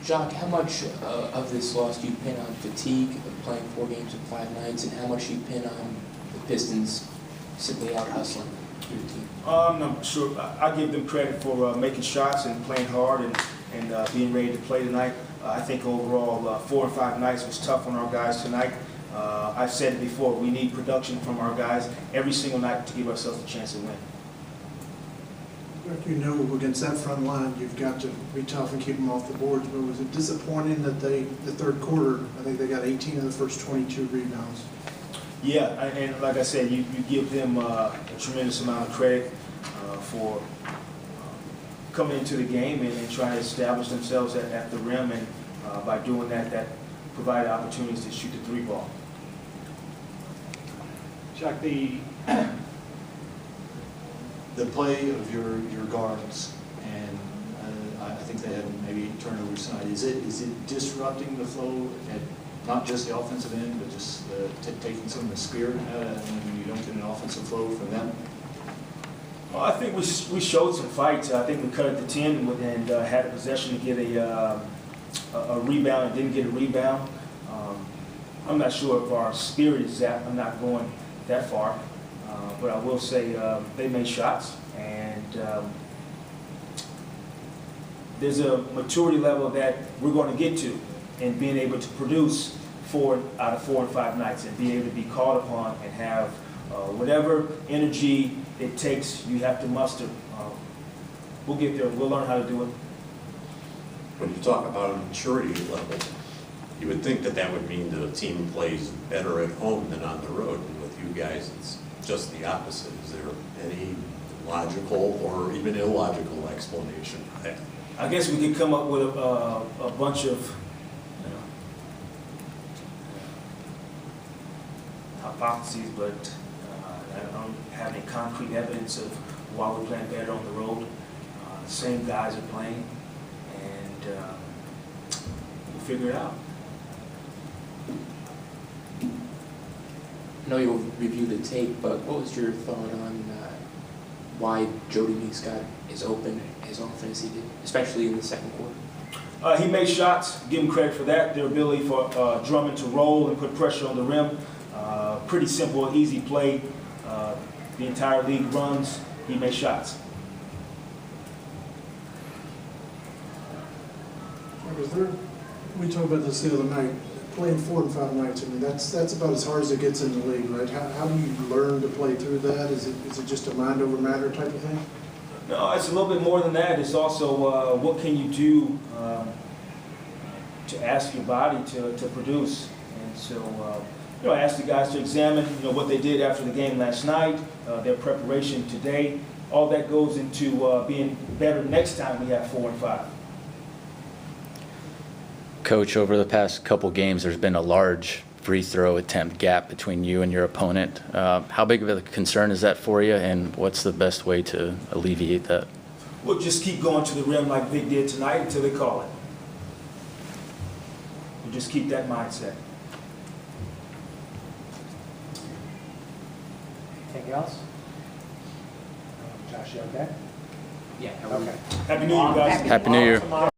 Jacque, how much of this loss do you pin on fatigue of playing 4 games in 5 nights, and how much do you pin on the Pistons simply out hustling your team? I'm sure I give them credit for making shots and playing hard and being ready to play tonight. I think overall 4 and 5 nights was tough on our guys tonight. I've said it before, we need production from our guys every single night to give ourselves a chance to win. You know, against that front line, you've got to be tough and keep them off the boards. But was it disappointing that the third quarter, I think they got 18 of the first 22 rebounds? Yeah, and like I said, you give them a tremendous amount of credit for coming into the game and trying to establish themselves at the rim, and by doing that, that provided opportunities to shoot the 3-ball. Jacque, the play of your guards, and I think they had maybe 8 turnovers tonight. Is it disrupting the flow at not just the offensive end, but just taking some of the spirit when you don't get an offensive flow from them? Well, I think we showed some fight. I think we cut it to 10 and had a possession to get a rebound and didn't get a rebound. I'm not sure if our spirit is that. I'm not going that far. But I will say they made shots, and there's a maturity level that we're going to get to in being able to produce 4 out of 4 and 5 nights and be able to be called upon and have whatever energy it takes you have to muster. We'll get there. We'll learn how to do it. When you talk about a maturity level, you would think that would mean the team plays better at home than on the road. And with you guys, it's just the opposite. Is there any logical or even illogical explanation for that? I guess we could come up with a bunch of hypotheses, but I don't have any concrete evidence of why we're playing better on the road. The same guys are playing, and we'll figure it out. I know you'll review the tape, but what was your thought on why Jody Meeks got as open as often as he did, especially in the second quarter? He made shots. Give him credit for that. Their ability for Drummond to roll and put pressure on the rim. Pretty simple, easy play. The entire league runs. He made shots. We talked about this the other night. Playing 4 and 5 nights, I mean, that's about as hard as it gets in the league, right? How do you learn to play through that? Is it just a mind over matter type of thing? No, it's a little bit more than that. It's also what can you do to ask your body to produce. And so, I asked the guys to examine, what they did after the game last night, their preparation today. All that goes into being better next time we have 4 and 5. Coach, over the past couple games, there's been a large free throw attempt gap between you and your opponent. How big of a concern is that for you, and what's the best way to alleviate that? We'll just keep going to the rim like Vic did tonight until they call it. We'll just keep that mindset. Anything else? Josh, you okay? Yeah. Okay. Happy New Year, guys. Happy New Year. Tomorrow.